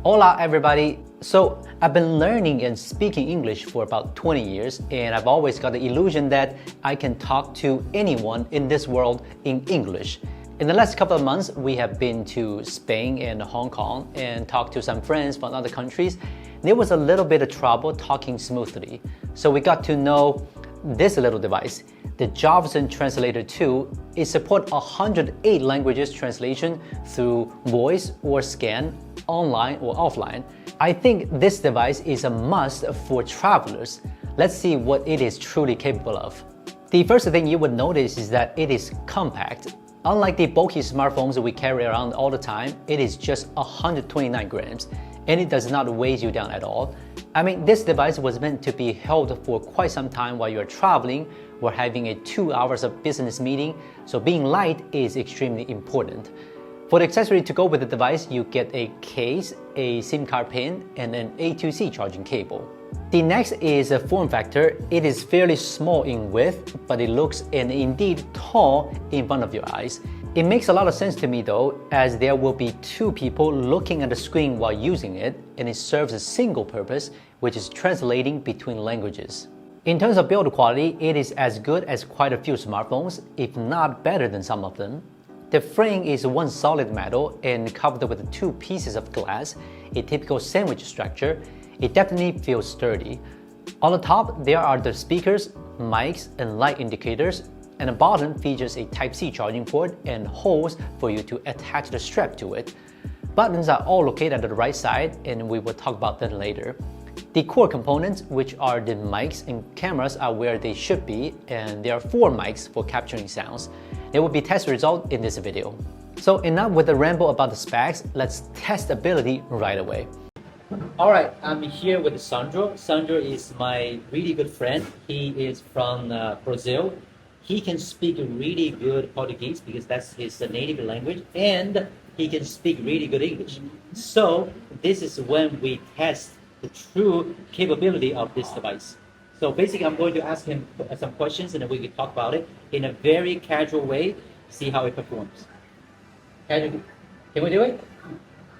Hola everybody! So I've been learning and speaking English for about 20 years and I've always got the illusion that I can talk to anyone in this world in English. In the last couple of months, we have been to Spain and Hong Kong and talked to some friends from other countries. There was a little bit of trouble talking smoothly. So we got to know this little device. The Jobson Translator 2, it supports 108 languages translation through voice or scan, online or offline. I think this device is a must for travelers. Let's see what it is truly capable of. The first thing you would notice is that it is compact. Unlike the bulky smartphones we carry around all the time, it is just 129 grams and it does not weigh you down at all. I mean, this device was meant to be held for quite some time while you're traveling or having a 2 hours of business meeting, so being light is extremely important. For the accessory to go with the device, you get a case, a SIM card pin, and an A2C charging cable. The next is a form factor. It is fairly small in width, but it looks and indeed tall in front of your eyes. It makes a lot of sense to me though, as there will be two people looking at the screen while using it, and it serves a single purpose, which is translating between languages. In terms of build quality, it is as good as quite a few smartphones, if not better than some of them. The frame is one solid metal and covered with two pieces of glass, a typical sandwich structure. It definitely feels sturdy. On the top, there are the speakers, mics, and light indicators, and the bottom features a Type-C charging port and holes for you to attach the strap to it. Buttons are all located at the right side, and we will talk about that later. The core components, which are the mics and cameras, are where they should be, and there are 4 mics for capturing sounds. There will be test results in this video. So enough with the ramble about the specs, let's test ability right away. Alright, I'm here with Sandro. Sandro is my really good friend. He is from Brazil. He can speak really good Portuguese because that's his native language, and he can speak really good English. So this is when we test the true capability of this device. So basically, I'm going to ask him some questions and then we can talk about it in a very casual way, see how it performs. Can we do it?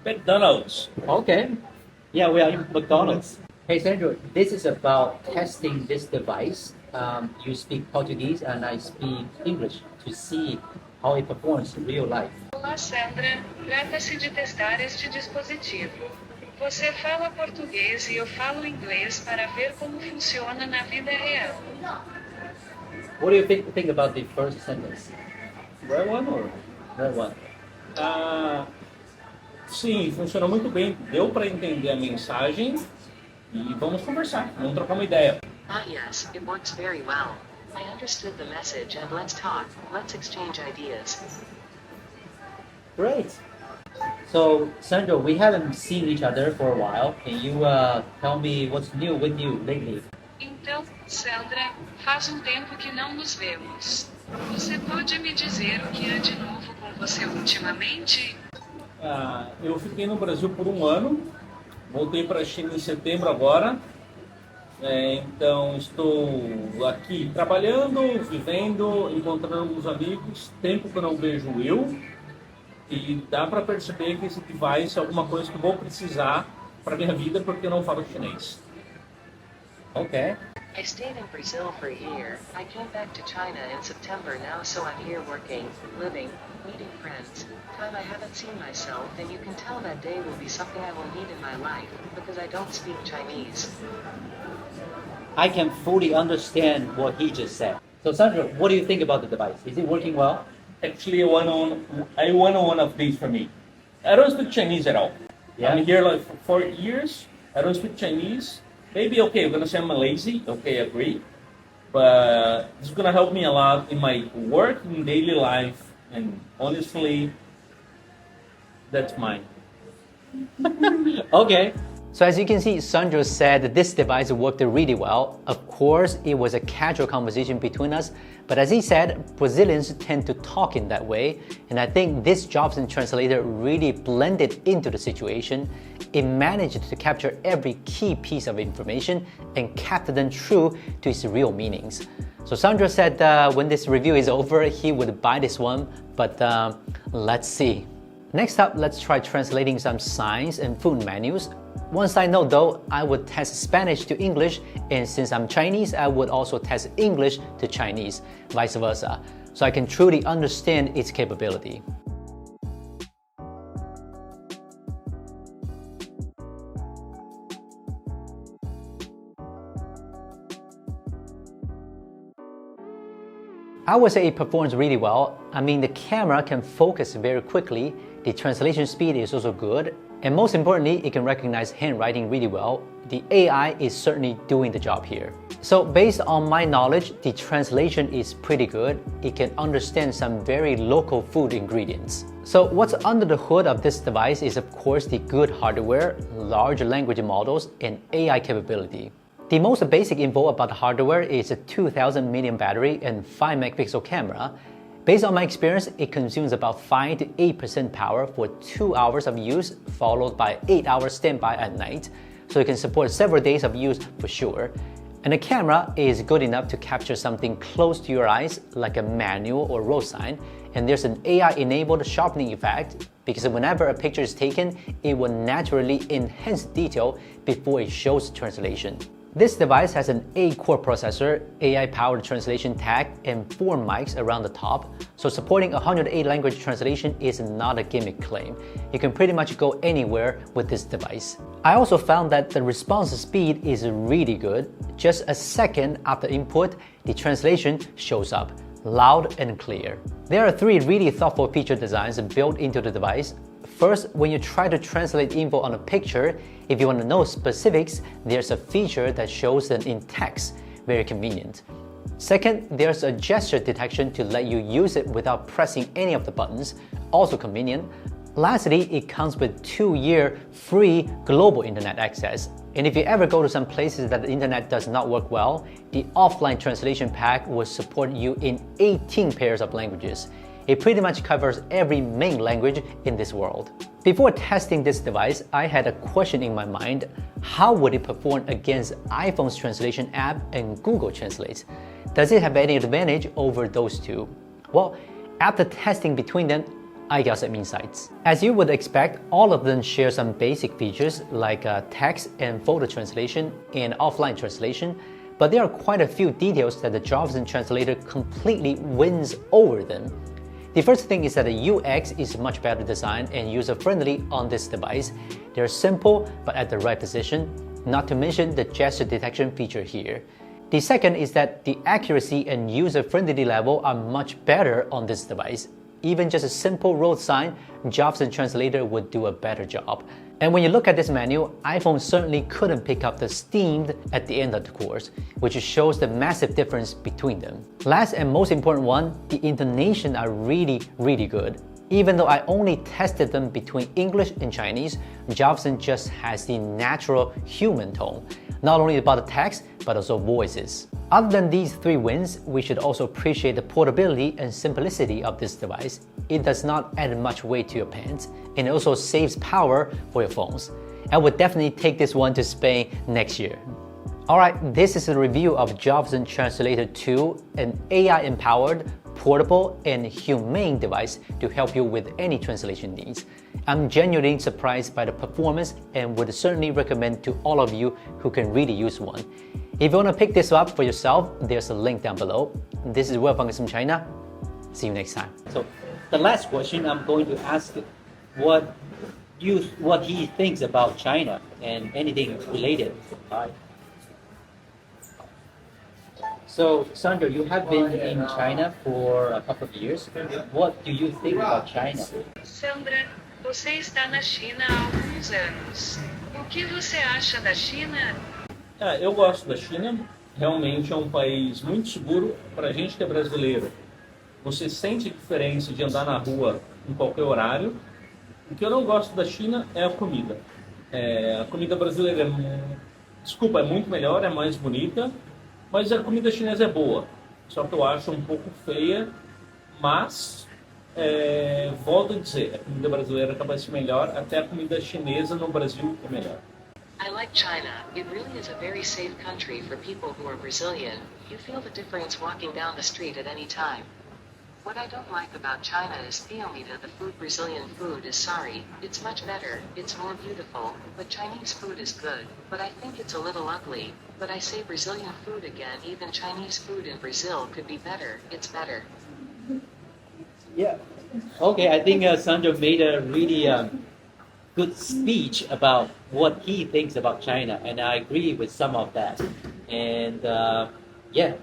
McDonald's. Okay. Yeah, we are in McDonald's. Hey Sandro, this is about testing this device. You speak Portuguese and I speak English to see how it performs in real life. Olá Sandra, trata-se de testar este dispositivo. Você fala português e eu falo inglês para ver como funciona na vida real. What do you think about the first sentence? Right one or? That one. Sim, funciona muito bem. Deu para entender a mensagem e vamos conversar, vamos trocar uma ideia. Yes, it works very well. I understood the message and let's talk, let's exchange ideas. Great. So, Sandro, we haven't seen each other for a while. Can you tell me what's new with you lately? Então, Sandra, faz tempo que não nos vemos. Você pode me dizer o que há de novo com você ultimamente? Eu fiquei no Brasil por 1 ano, voltei para a China em setembro agora. Então estou aqui trabalhando, vivendo, encontrando alguns amigos, tempo que eu não vejo eu. E dá para perceber que esse device é alguma coisa que eu vou precisar para minha vida porque eu não falo chinês. Okay. I stayed in Brazil for a year. I came back to China in September now, so I'm here working, living, meeting friends. Time I haven't seen myself, and you can tell that day will be something I will need in my life, because I don't speak Chinese. I can fully understand what he just said. So Sandro, what do you think about the device? Is it working well? Actually, I want one of these for me. I don't speak Chinese at all. Yeah. I'm here like for 4 years. I don't speak Chinese. Maybe okay, I'm gonna say I'm lazy. Okay, I agree. But it's gonna help me a lot in my work, in daily life, and honestly, that's mine. Okay. So as you can see, Sandro said that this device worked really well. Of course, it was a casual conversation between us, but as he said, Brazilians tend to talk in that way, and I think this Jobson translator really blended into the situation. It managed to capture every key piece of information and kept them true to its real meanings. So Sandro said when this review is over, he would buy this one, but let's see. Next up, let's try translating some signs and food menus. One side note though, I would test Spanish to English, and since I'm Chinese, I would also test English to Chinese, vice versa, so I can truly understand its capability. I would say it performs really well. I mean, the camera can focus very quickly, the translation speed is also good, and most importantly, it can recognize handwriting really well. The AI is certainly doing the job here. So based on my knowledge, the translation is pretty good. It can understand some very local food ingredients. So what's under the hood of this device is of course the good hardware, large language models, and AI capability. The most basic info about the hardware is a 2000 mAh battery and 5 megapixel camera. Based on my experience, it consumes about 5 to 8% power for 2 hours of use, followed by 8 hours standby at night, so it can support several days of use for sure. And the camera is good enough to capture something close to your eyes, like a manual or road sign, and there's an AI-enabled sharpening effect, because whenever a picture is taken, it will naturally enhance detail before it shows translation. This device has an 8-core processor, AI-powered translation tag, and 4 mics around the top, so supporting 108 language translation is not a gimmick claim. You can pretty much go anywhere with this device. I also found that the response speed is really good. Just a second after input, the translation shows up, loud and clear. There are 3 really thoughtful feature designs built into the device. First, when you try to translate info on a picture, if you want to know specifics, there's a feature that shows them in text, very convenient. Second, there's a gesture detection to let you use it without pressing any of the buttons, also convenient. Lastly, it comes with 2-year free global internet access. And if you ever go to some places that the internet does not work well, the offline translation pack will support you in 18 pairs of languages. It pretty much covers every main language in this world. Before testing this device, I had a question in my mind. How would it perform against iPhone's translation app and Google Translate? Does it have any advantage over those two? Well, after testing between them, I got some insights. As you would expect, all of them share some basic features like text and photo translation and offline translation, but there are quite a few details that the Jobson translator completely wins over them. The first thing is that the UX is much better designed and user-friendly on this device. They're simple but at the right position, not to mention the gesture detection feature here. The second is that the accuracy and user-friendly level are much better on this device. Even just a simple road sign, Jobson translator would do a better job. And when you look at this menu, iPhone certainly couldn't pick up the steamed at the end of the course, which shows the massive difference between them. Last and most important one, the intonation are really good. Even though I only tested them between English and Chinese, Jobson just has the natural human tone, not only about the text, but also voices. Other than these 3 wins, we should also appreciate the portability and simplicity of this device. It does not add much weight to your pants, and it also saves power for your phones. I would definitely take this one to Spain next year. Alright, this is a review of Jobson Translator 2, an AI-empowered, portable, and humane device to help you with any translation needs. I'm genuinely surprised by the performance and would certainly recommend to all of you who can really use one. If you want to pick this up for yourself, there's a link down below. This is Will from China. See you next time. So the last question, I'm going to ask what he thinks about China and anything related. So Sandra, you have been in China for a couple of years. What do you think about China? Sandra, você está na China há alguns anos. O que você acha da China? Eu gosto da China. Realmente é um país muito seguro para a gente que é brasileiro. Você sente a diferença de andar na rua em qualquer horário. O que eu não gosto da China é a comida. A comida brasileira é muito melhor, é mais bonita, mas a comida chinesa é boa. Só que eu acho um pouco feia, mas volto a dizer, a comida brasileira acaba sendo melhor, até a comida chinesa no Brasil é melhor. I like China. It really is a very safe country for people who are Brazilian. You feel the difference walking down the street at any time. What I don't like about China is Theomita, the food. Brazilian food is sorry, it's much better, it's more beautiful, but Chinese food is good, but I think it's a little ugly. But I say Brazilian food again, even Chinese food in Brazil could be better, it's better. Yeah. Okay, I think Sandro made a really good speech about what he thinks about China, and I agree with some of that. And yeah.